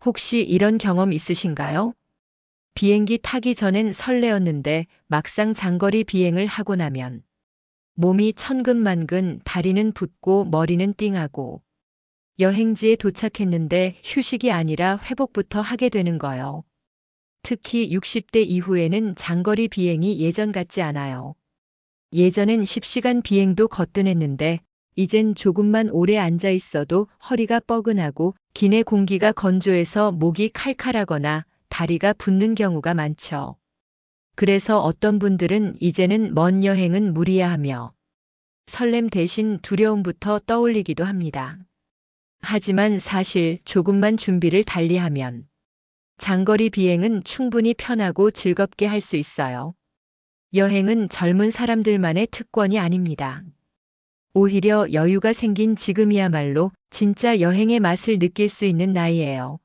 혹시 이런 경험 있으신가요? 비행기 타기 전엔 설레었는데 막상 장거리 비행을 하고 나면 몸이 천근만근, 다리는 붓고 머리는 띵하고 여행지에 도착했는데 휴식이 아니라 회복부터 하게 되는 거요. 특히 60대 이후에는 장거리 비행이 예전 같지 않아요. 예전엔 10시간 비행도 거뜬했는데 이젠 조금만 오래 앉아 있어도 허리가 뻐근하고 기내 공기가 건조해서 목이 칼칼하거나 다리가 붓는 경우가 많죠. 그래서 어떤 분들은 이제는 먼 여행은 무리야 하며 설렘 대신 두려움부터 떠올리기도 합니다. 하지만 사실 조금만 준비를 달리하면 장거리 비행은 충분히 편하고 즐겁게 할 수 있어요. 여행은 젊은 사람들만의 특권이 아닙니다. 오히려 여유가 생긴 지금이야말로 진짜 여행의 맛을 느낄 수 있는 나이예요.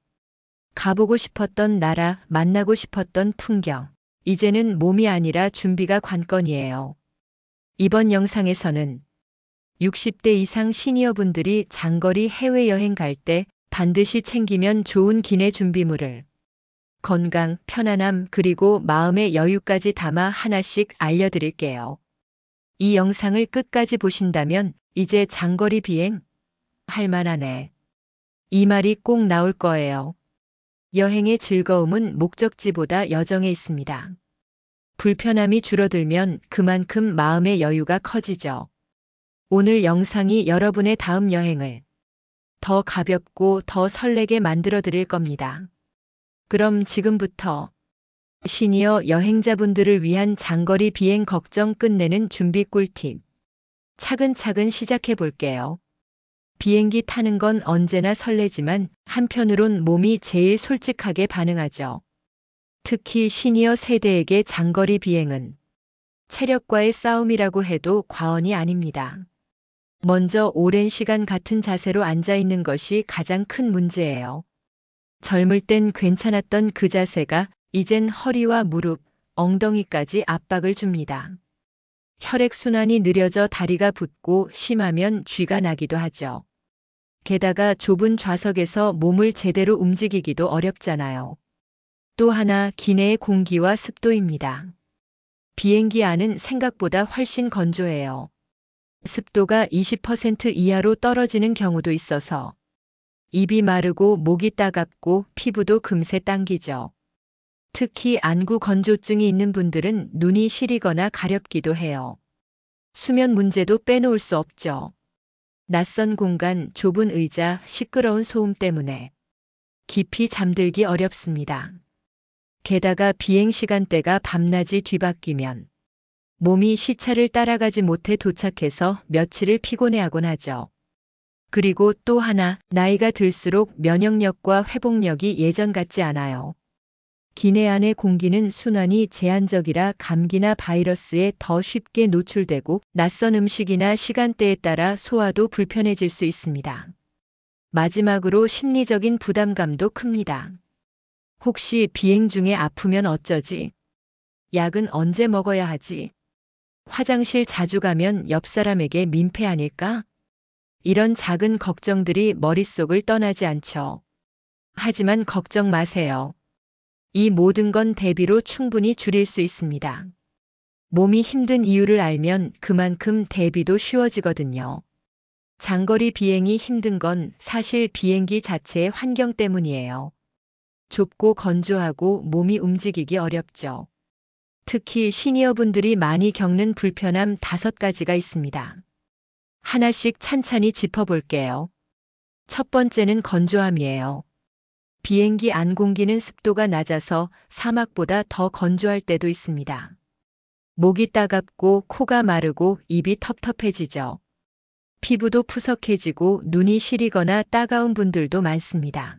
가보고 싶었던 나라, 만나고 싶었던 풍경. 이제는 몸이 아니라 준비가 관건이에요. 이번 영상에서는 60대 이상 시니어분들이 장거리 해외여행 갈 때 반드시 챙기면 좋은 기내 준비물을 건강, 편안함, 그리고 마음의 여유까지 담아 하나씩 알려드릴게요. 이 영상을 끝까지 보신다면 이제 장거리 비행 할 만하네. 이 말이 꼭 나올 거예요. 여행의 즐거움은 목적지보다 여정에 있습니다. 불편함이 줄어들면 그만큼 마음의 여유가 커지죠. 오늘 영상이 여러분의 다음 여행을 더 가볍고 더 설레게 만들어 드릴 겁니다. 그럼 지금부터 시니어 여행자분들을 위한 장거리 비행 걱정 끝내는 준비 꿀팁. 차근차근 시작해 볼게요. 비행기 타는 건 언제나 설레지만 한편으론 몸이 제일 솔직하게 반응하죠. 특히 시니어 세대에게 장거리 비행은 체력과의 싸움이라고 해도 과언이 아닙니다. 먼저 오랜 시간 같은 자세로 앉아 있는 것이 가장 큰 문제예요. 젊을 땐 괜찮았던 그 자세가 이젠 허리와 무릎, 엉덩이까지 압박을 줍니다. 혈액순환이 느려져 다리가 붓고 심하면 쥐가 나기도 하죠. 게다가 좁은 좌석에서 몸을 제대로 움직이기도 어렵잖아요. 또 하나 기내의 공기와 습도입니다. 비행기 안은 생각보다 훨씬 건조해요. 습도가 20% 이하로 떨어지는 경우도 있어서 입이 마르고 목이 따갑고 피부도 금세 당기죠. 특히 안구 건조증이 있는 분들은 눈이 시리거나 가렵기도 해요. 수면 문제도 빼놓을 수 없죠. 낯선 공간, 좁은 의자, 시끄러운 소음 때문에 깊이 잠들기 어렵습니다. 게다가 비행 시간대가 밤낮이 뒤바뀌면 몸이 시차를 따라가지 못해 도착해서 며칠을 피곤해하곤 하죠. 그리고 또 하나, 나이가 들수록 면역력과 회복력이 예전 같지 않아요. 기내 안의 공기는 순환이 제한적이라 감기나 바이러스에 더 쉽게 노출되고 낯선 음식이나 시간대에 따라 소화도 불편해질 수 있습니다. 마지막으로 심리적인 부담감도 큽니다. 혹시 비행 중에 아프면 어쩌지? 약은 언제 먹어야 하지? 화장실 자주 가면 옆 사람에게 민폐 아닐까? 이런 작은 걱정들이 머릿속을 떠나지 않죠. 하지만 걱정 마세요. 이 모든 건 대비로 충분히 줄일 수 있습니다. 몸이 힘든 이유를 알면 그만큼 대비도 쉬워지거든요. 장거리 비행이 힘든 건 사실 비행기 자체의 환경 때문이에요. 좁고 건조하고 몸이 움직이기 어렵죠. 특히 시니어분들이 많이 겪는 불편함 5가지가 있습니다. 하나씩 찬찬히 짚어볼게요. 첫 번째는 건조함이에요. 비행기 안 공기는 습도가 낮아서 사막보다 더 건조할 때도 있습니다. 목이 따갑고 코가 마르고 입이 텁텁해지죠. 피부도 푸석해지고 눈이 시리거나 따가운 분들도 많습니다.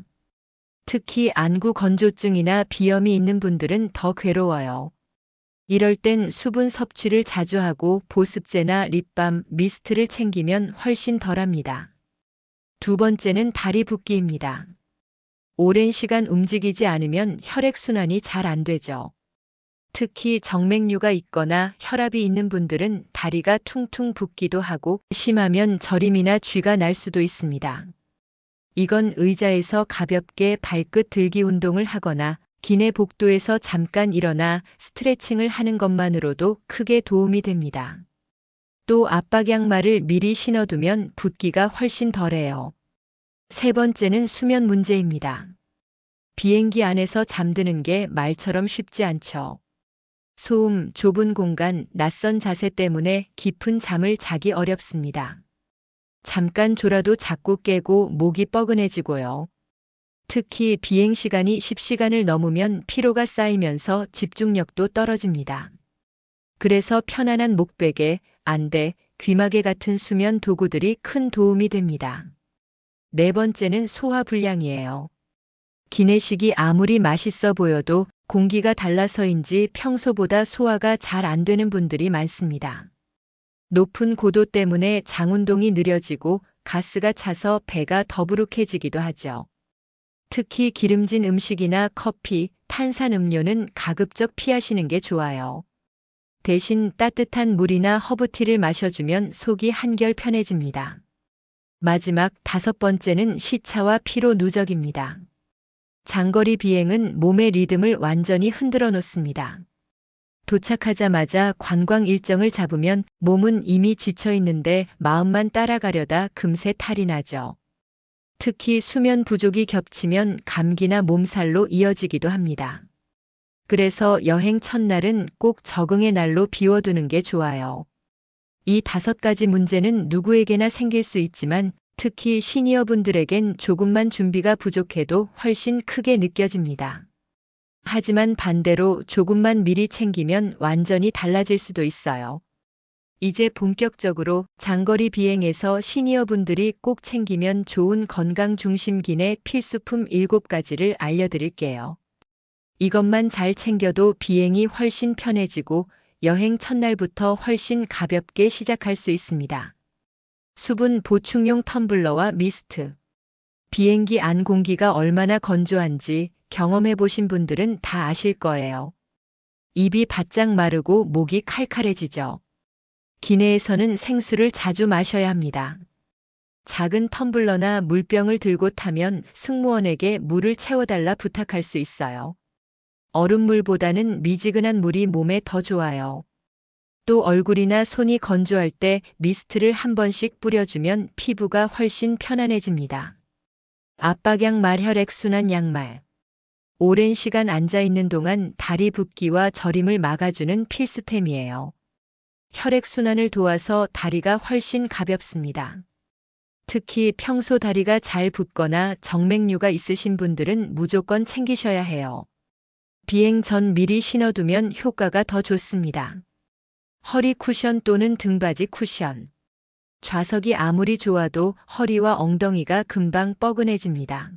특히 안구 건조증이나 비염이 있는 분들은 더 괴로워요. 이럴 땐 수분 섭취를 자주 하고 보습제나 립밤, 미스트를 챙기면 훨씬 덜합니다. 두 번째는 다리 붓기입니다. 오랜 시간 움직이지 않으면 혈액순환이 잘 안 되죠. 특히 정맥류가 있거나 혈압이 있는 분들은 다리가 퉁퉁 붓기도 하고 심하면 저림이나 쥐가 날 수도 있습니다. 이건 의자에서 가볍게 발끝 들기 운동을 하거나 기내 복도에서 잠깐 일어나 스트레칭을 하는 것만으로도 크게 도움이 됩니다. 또 압박 양말을 미리 신어두면 붓기가 훨씬 덜해요. 세 번째는 수면 문제입니다. 비행기 안에서 잠드는 게 말처럼 쉽지 않죠. 소음, 좁은 공간, 낯선 자세 때문에 깊은 잠을 자기 어렵습니다. 잠깐 졸아도 자꾸 깨고 목이 뻐근해지고요. 특히 비행 시간이 10시간을 넘으면 피로가 쌓이면서 집중력도 떨어집니다. 그래서 편안한 목베개, 안대, 귀마개 같은 수면 도구들이 큰 도움이 됩니다. 네 번째는 소화불량이에요. 기내식이 아무리 맛있어 보여도 공기가 달라서인지 평소보다 소화가 잘 안 되는 분들이 많습니다. 높은 고도 때문에 장 운동이 느려지고 가스가 차서 배가 더부룩해지기도 하죠. 특히 기름진 음식이나 커피, 탄산음료는 가급적 피하시는 게 좋아요. 대신 따뜻한 물이나 허브티를 마셔주면 속이 한결 편해집니다. 마지막 다섯 번째는 시차와 피로 누적입니다. 장거리 비행은 몸의 리듬을 완전히 흔들어 놓습니다. 도착하자마자 관광 일정을 잡으면 몸은 이미 지쳐 있는데 마음만 따라가려다 금세 탈이 나죠. 특히 수면 부족이 겹치면 감기나 몸살로 이어지기도 합니다. 그래서 여행 첫날은 꼭 적응의 날로 비워두는 게 좋아요. 이 5가지 문제는 누구에게나 생길 수 있지만 특히 시니어분들에겐 조금만 준비가 부족해도 훨씬 크게 느껴집니다. 하지만 반대로 조금만 미리 챙기면 완전히 달라질 수도 있어요. 이제 본격적으로 장거리 비행에서 시니어분들이 꼭 챙기면 좋은 건강 중심 기내 필수품 7가지를 알려드릴게요. 이것만 잘 챙겨도 비행이 훨씬 편해지고 여행 첫날부터 훨씬 가볍게 시작할 수 있습니다. 수분 보충용 텀블러와 미스트. 비행기 안 공기가 얼마나 건조한지 경험해 보신 분들은 다 아실 거예요. 입이 바짝 마르고 목이 칼칼해지죠. 기내에서는 생수를 자주 마셔야 합니다. 작은 텀블러나 물병을 들고 타면 승무원에게 물을 채워달라 부탁할 수 있어요. 얼음물보다는 미지근한 물이 몸에 더 좋아요. 또 얼굴이나 손이 건조할 때 미스트를 한 번씩 뿌려주면 피부가 훨씬 편안해집니다. 압박양 혈액순환 양말. 오랜 시간 앉아 있는 동안 다리 붓기와 저림을 막아주는 필수템이에요. 혈액순환을 도와서 다리가 훨씬 가볍습니다. 특히 평소 다리가 잘 붓거나 정맥류가 있으신 분들은 무조건 챙기셔야 해요. 비행 전 미리 신어두면 효과가 더 좋습니다. 허리 쿠션 또는 등받이 쿠션. 좌석이 아무리 좋아도 허리와 엉덩이가 금방 뻐근해집니다.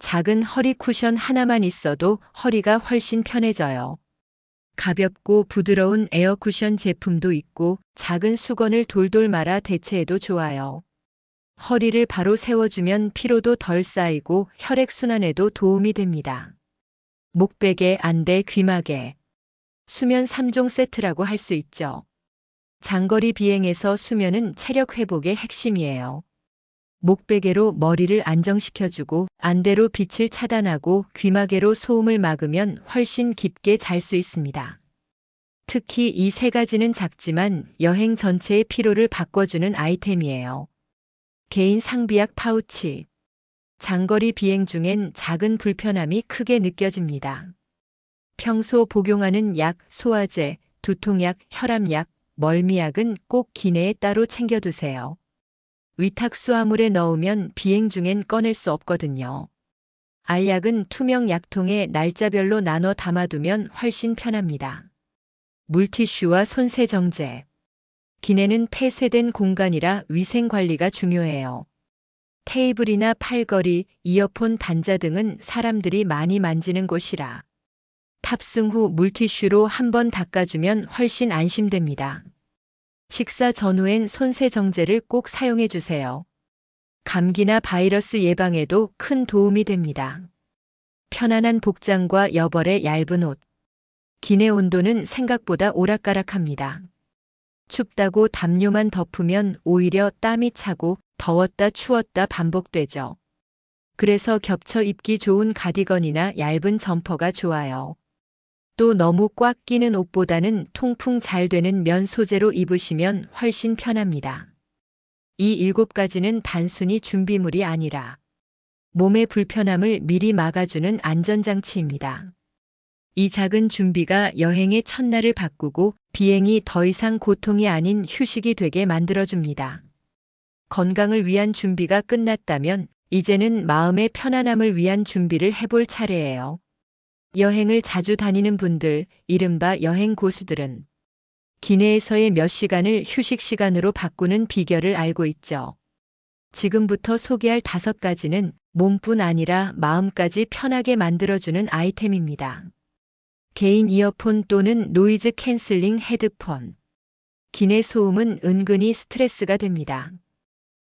작은 허리 쿠션 하나만 있어도 허리가 훨씬 편해져요. 가볍고 부드러운 에어 쿠션 제품도 있고 작은 수건을 돌돌 말아 대체해도 좋아요. 허리를 바로 세워주면 피로도 덜 쌓이고 혈액순환에도 도움이 됩니다. 목베개, 안대, 귀마개. 수면 3종 세트라고 할 수 있죠. 장거리 비행에서 수면은 체력 회복의 핵심이에요. 목베개로 머리를 안정시켜주고 안대로 빛을 차단하고 귀마개로 소음을 막으면 훨씬 깊게 잘 수 있습니다. 특히 이 3가지는 작지만 여행 전체의 피로를 바꿔주는 아이템이에요. 개인 상비약 파우치. 장거리 비행 중엔 작은 불편함이 크게 느껴집니다. 평소 복용하는 약, 소화제, 두통약, 혈압약, 멀미약은 꼭 기내에 따로 챙겨두세요. 위탁수화물에 넣으면 비행 중엔 꺼낼 수 없거든요. 알약은 투명 약통에 날짜별로 나눠 담아두면 훨씬 편합니다. 물티슈와 손세정제. 기내는 폐쇄된 공간이라 위생관리가 중요해요. 테이블이나 팔걸이, 이어폰 단자 등은 사람들이 많이 만지는 곳이라 탑승 후 물티슈로 한번 닦아주면 훨씬 안심됩니다. 식사 전후엔 손세정제를 꼭 사용해 주세요. 감기나 바이러스 예방에도 큰 도움이 됩니다. 편안한 복장과 여벌의 얇은 옷. 기내 온도는 생각보다 오락가락합니다. 춥다고 담요만 덮으면 오히려 땀이 차고 더웠다 추웠다 반복되죠. 그래서 겹쳐 입기 좋은 가디건이나 얇은 점퍼가 좋아요. 또 너무 꽉 끼는 옷보다는 통풍 잘 되는 면 소재로 입으시면 훨씬 편합니다. 이 7가지는 단순히 준비물이 아니라 몸의 불편함을 미리 막아주는 안전장치입니다. 이 작은 준비가 여행의 첫날을 바꾸고 비행이 더 이상 고통이 아닌 휴식이 되게 만들어줍니다. 건강을 위한 준비가 끝났다면 이제는 마음의 편안함을 위한 준비를 해볼 차례예요. 여행을 자주 다니는 분들, 이른바 여행 고수들은 기내에서의 몇 시간을 휴식 시간으로 바꾸는 비결을 알고 있죠. 지금부터 소개할 5가지는 몸뿐 아니라 마음까지 편하게 만들어주는 아이템입니다. 개인 이어폰 또는 노이즈 캔슬링 헤드폰. 기내 소음은 은근히 스트레스가 됩니다.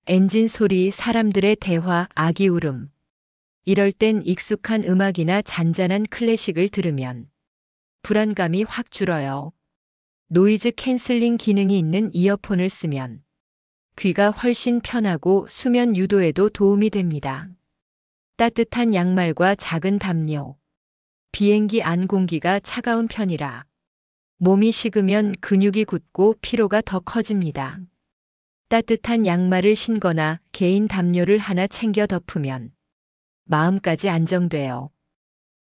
엔진 소리, 사람들의 대화, 아기 울음. 이럴 땐 익숙한 음악이나 잔잔한 클래식을 들으면 불안감이 확 줄어요. 노이즈 캔슬링 기능이 있는 이어폰을 쓰면 귀가 훨씬 편하고 수면 유도에도 도움이 됩니다. 따뜻한 양말과 작은 담요. 비행기 안 공기가 차가운 편이라 몸이 식으면 근육이 굳고 피로가 더 커집니다. 따뜻한 양말을 신거나 개인 담요를 하나 챙겨 덮으면 마음까지 안정돼요.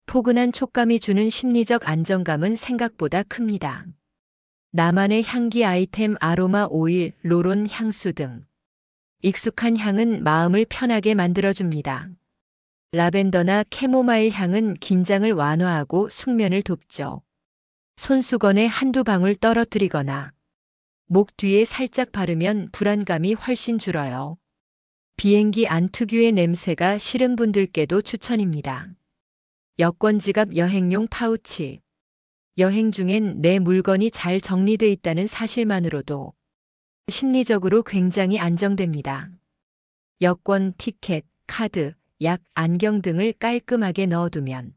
포근한 촉감이 주는 심리적 안정감은 생각보다 큽니다. 나만의 향기 아이템 아로마 오일, 로론 향수 등. 익숙한 향은 마음을 편하게 만들어줍니다. 라벤더나 캐모마일 향은 긴장을 완화하고 숙면을 돕죠. 손수건에 한두 방울 떨어뜨리거나 목 뒤에 살짝 바르면 불안감이 훨씬 줄어요. 비행기 안 특유의 냄새가 싫은 분들께도 추천입니다. 여권 지갑 여행용 파우치. 여행 중엔 내 물건이 잘 정리돼 있다는 사실만으로도 심리적으로 굉장히 안정됩니다. 여권, 티켓, 카드, 약, 안경 등을 깔끔하게 넣어두면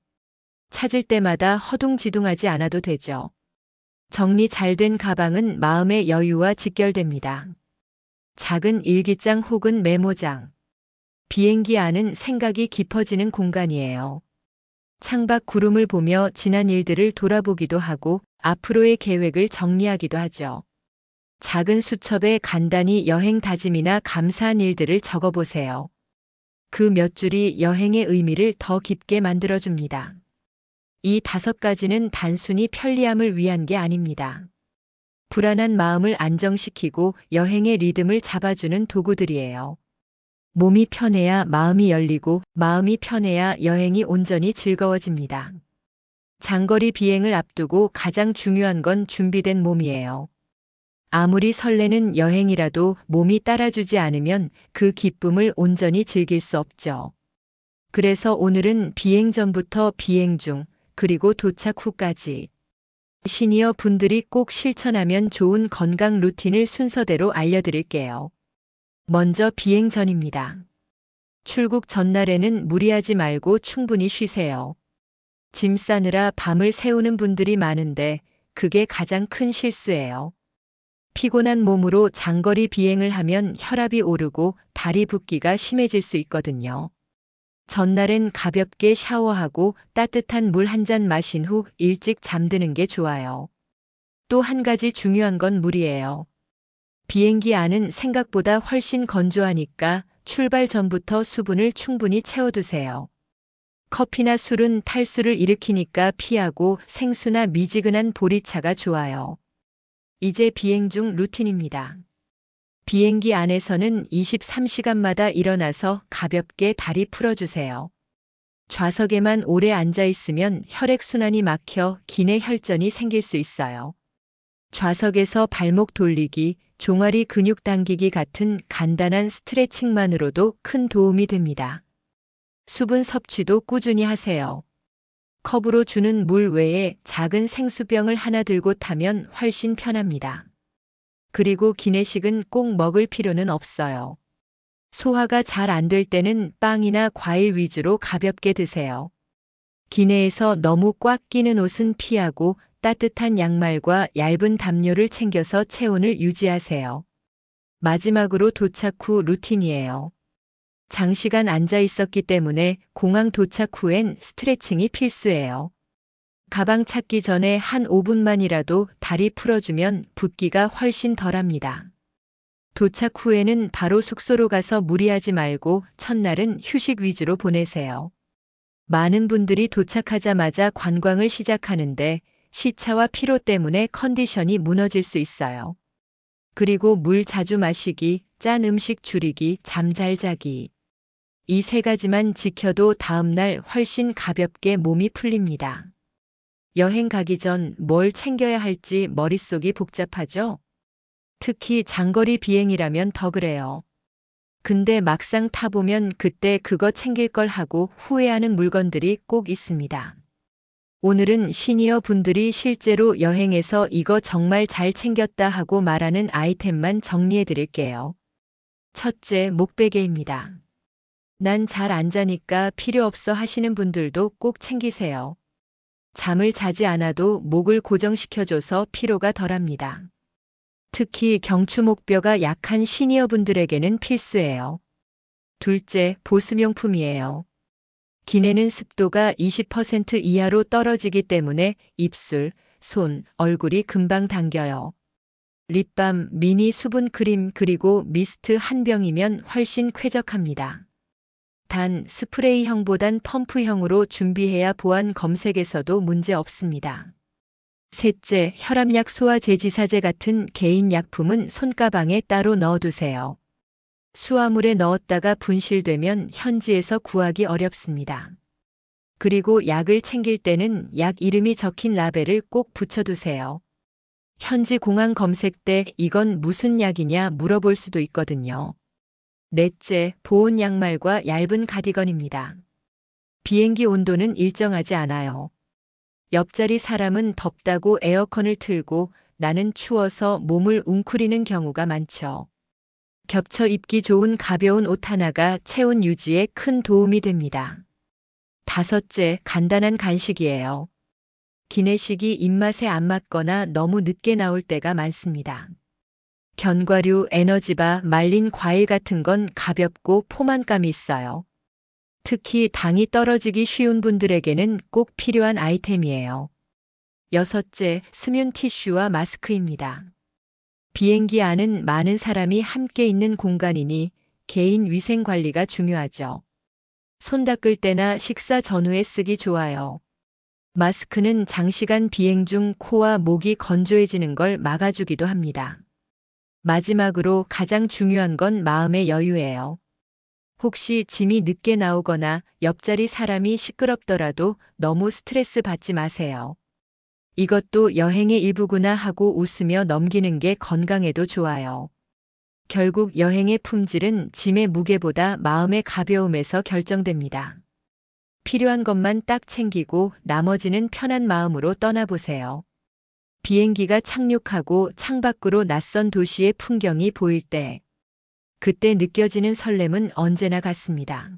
찾을 때마다 허둥지둥하지 않아도 되죠. 정리 잘 된 가방은 마음의 여유와 직결됩니다. 작은 일기장 혹은 메모장. 비행기 안은 생각이 깊어지는 공간이에요. 창밖 구름을 보며 지난 일들을 돌아보기도 하고 앞으로의 계획을 정리하기도 하죠. 작은 수첩에 간단히 여행 다짐이나 감사한 일들을 적어보세요. 그 몇 줄이 여행의 의미를 더 깊게 만들어줍니다. 이 5가지는 단순히 편리함을 위한 게 아닙니다. 불안한 마음을 안정시키고 여행의 리듬을 잡아주는 도구들이에요. 몸이 편해야 마음이 열리고 마음이 편해야 여행이 온전히 즐거워집니다. 장거리 비행을 앞두고 가장 중요한 건 준비된 몸이에요. 아무리 설레는 여행이라도 몸이 따라주지 않으면 그 기쁨을 온전히 즐길 수 없죠. 그래서 오늘은 비행 전부터 비행 중, 그리고 도착 후까지 시니어 분들이 꼭 실천하면 좋은 건강 루틴을 순서대로 알려드릴게요. 먼저 비행 전입니다. 출국 전날에는 무리하지 말고 충분히 쉬세요. 짐 싸느라 밤을 새우는 분들이 많은데 그게 가장 큰 실수예요. 피곤한 몸으로 장거리 비행을 하면 혈압이 오르고 다리 붓기가 심해질 수 있거든요. 전날엔 가볍게 샤워하고 따뜻한 물 한 잔 마신 후 일찍 잠드는 게 좋아요. 또 한 가지 중요한 건 물이에요. 비행기 안은 생각보다 훨씬 건조하니까 출발 전부터 수분을 충분히 채워두세요. 커피나 술은 탈수를 일으키니까 피하고 생수나 미지근한 보리차가 좋아요. 이제 비행 중 루틴입니다. 비행기 안에서는 23시간마다 일어나서 가볍게 다리 풀어주세요. 좌석에만 오래 앉아 있으면 혈액순환이 막혀 기내 혈전이 생길 수 있어요. 좌석에서 발목 돌리기, 종아리 근육 당기기 같은 간단한 스트레칭만으로도 큰 도움이 됩니다. 수분 섭취도 꾸준히 하세요. 컵으로 주는 물 외에 작은 생수병을 하나 들고 타면 훨씬 편합니다. 그리고 기내식은 꼭 먹을 필요는 없어요. 소화가 잘 안 될 때는 빵이나 과일 위주로 가볍게 드세요. 기내에서 너무 꽉 끼는 옷은 피하고 따뜻한 양말과 얇은 담요를 챙겨서 체온을 유지하세요. 마지막으로 도착 후 루틴이에요. 장시간 앉아 있었기 때문에 공항 도착 후엔 스트레칭이 필수예요. 가방 찾기 전에 한 5분만이라도 다리 풀어주면 붓기가 훨씬 덜합니다. 도착 후에는 바로 숙소로 가서 무리하지 말고 첫날은 휴식 위주로 보내세요. 많은 분들이 도착하자마자 관광을 시작하는데 시차와 피로 때문에 컨디션이 무너질 수 있어요. 그리고 물 자주 마시기, 짠 음식 줄이기, 잠 잘 자기. 이 세 가지만 지켜도 다음날 훨씬 가볍게 몸이 풀립니다. 여행 가기 전 뭘 챙겨야 할지 머릿속이 복잡하죠? 특히 장거리 비행이라면 더 그래요. 근데 막상 타보면 그때 그거 챙길 걸 하고 후회하는 물건들이 꼭 있습니다. 오늘은 시니어 분들이 실제로 여행에서 이거 정말 잘 챙겼다 하고 말하는 아이템만 정리해 드릴게요. 첫째, 목베개입니다. 난 잘 안 자니까 필요 없어 하시는 분들도 꼭 챙기세요. 잠을 자지 않아도 목을 고정시켜줘서 피로가 덜합니다. 특히 경추목뼈가 약한 시니어 분들에게는 필수예요. 둘째, 보습용품이에요. 기내는 습도가 20% 이하로 떨어지기 때문에 입술, 손, 얼굴이 금방 당겨요. 립밤, 미니 수분 크림 그리고 미스트 한 병이면 훨씬 쾌적합니다. 단 스프레이형보단 펌프형으로 준비해야 보안 검색에서도 문제 없습니다. 셋째, 혈압약 소화제지사제 같은 개인 약품은 손가방에 따로 넣어두세요. 수화물에 넣었다가 분실되면 현지에서 구하기 어렵습니다. 그리고 약을 챙길 때는 약 이름이 적힌 라벨을 꼭 붙여두세요. 현지 공항 검색 때 이건 무슨 약이냐 물어볼 수도 있거든요. 넷째, 보온 양말과 얇은 가디건입니다. 비행기 온도는 일정하지 않아요. 옆자리 사람은 덥다고 에어컨을 틀고 나는 추워서 몸을 웅크리는 경우가 많죠. 겹쳐 입기 좋은 가벼운 옷 하나가 체온 유지에 큰 도움이 됩니다. 다섯째, 간단한 간식이에요. 기내식이 입맛에 안 맞거나 너무 늦게 나올 때가 많습니다. 견과류, 에너지바, 말린 과일 같은 건 가볍고 포만감이 있어요. 특히 당이 떨어지기 쉬운 분들에게는 꼭 필요한 아이템이에요. 여섯째, 스뮨 티슈와 마스크입니다. 비행기 안은 많은 사람이 함께 있는 공간이니 개인 위생 관리가 중요하죠. 손 닦을 때나 식사 전후에 쓰기 좋아요. 마스크는 장시간 비행 중 코와 목이 건조해지는 걸 막아주기도 합니다. 마지막으로 가장 중요한 건 마음의 여유예요. 혹시 짐이 늦게 나오거나 옆자리 사람이 시끄럽더라도 너무 스트레스 받지 마세요. 이것도 여행의 일부구나 하고 웃으며 넘기는 게 건강에도 좋아요. 결국 여행의 품질은 짐의 무게보다 마음의 가벼움에서 결정됩니다. 필요한 것만 딱 챙기고 나머지는 편한 마음으로 떠나보세요. 비행기가 착륙하고 창밖으로 낯선 도시의 풍경이 보일 때, 그때 느껴지는 설렘은 언제나 같습니다.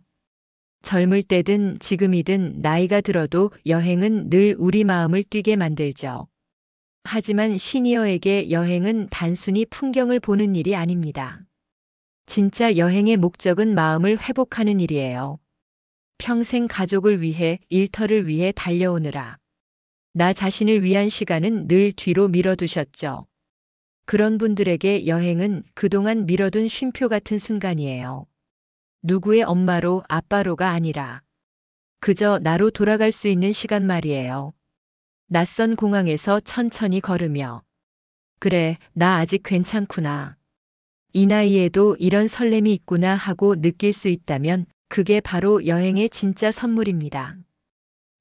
젊을 때든 지금이든 나이가 들어도 여행은 늘 우리 마음을 뛰게 만들죠. 하지만 시니어에게 여행은 단순히 풍경을 보는 일이 아닙니다. 진짜 여행의 목적은 마음을 회복하는 일이에요. 평생 가족을 위해, 일터를 위해 달려오느라 나 자신을 위한 시간은 늘 뒤로 미뤄두셨죠. 그런 분들에게 여행은 그동안 미뤄둔 쉼표 같은 순간이에요. 누구의 엄마로 아빠로가 아니라 그저 나로 돌아갈 수 있는 시간 말이에요. 낯선 공항에서 천천히 걸으며 그래, 나 아직 괜찮구나. 이 나이에도 이런 설렘이 있구나 하고 느낄 수 있다면 그게 바로 여행의 진짜 선물입니다.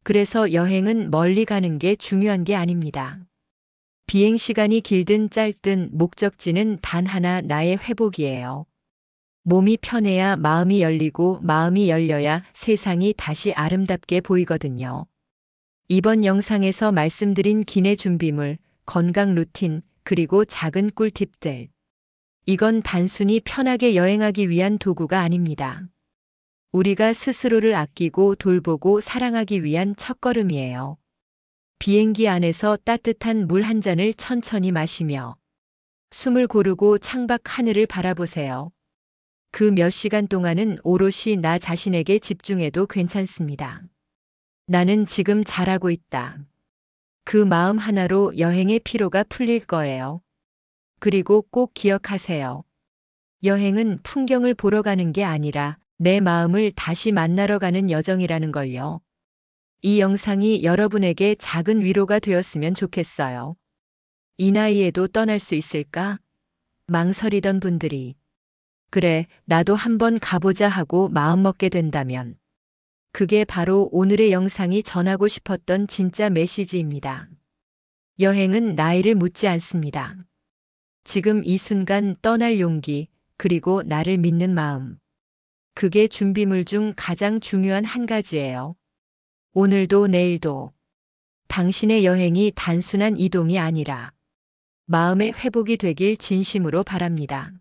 그래서 여행은 멀리 가는 게 중요한 게 아닙니다. 비행 시간이 길든 짧든 목적지는 단 하나, 나의 회복이에요. 몸이 편해야 마음이 열리고 마음이 열려야 세상이 다시 아름답게 보이거든요. 이번 영상에서 말씀드린 기내 준비물, 건강 루틴, 그리고 작은 꿀팁들. 이건 단순히 편하게 여행하기 위한 도구가 아닙니다. 우리가 스스로를 아끼고 돌보고 사랑하기 위한 첫걸음이에요. 비행기 안에서 따뜻한 물 한 잔을 천천히 마시며 숨을 고르고 창밖 하늘을 바라보세요. 그 몇 시간 동안은 오롯이 나 자신에게 집중해도 괜찮습니다. 나는 지금 잘하고 있다. 그 마음 하나로 여행의 피로가 풀릴 거예요. 그리고 꼭 기억하세요. 여행은 풍경을 보러 가는 게 아니라 내 마음을 다시 만나러 가는 여정이라는 걸요. 이 영상이 여러분에게 작은 위로가 되었으면 좋겠어요. 이 나이에도 떠날 수 있을까? 망설이던 분들이 그래, 나도 한번 가보자 하고 마음먹게 된다면 그게 바로 오늘의 영상이 전하고 싶었던 진짜 메시지입니다. 여행은 나이를 묻지 않습니다. 지금 이 순간 떠날 용기, 그리고 나를 믿는 마음. 그게 준비물 중 가장 중요한 한 가지예요. 오늘도 내일도 당신의 여행이 단순한 이동이 아니라 마음의 회복이 되길 진심으로 바랍니다.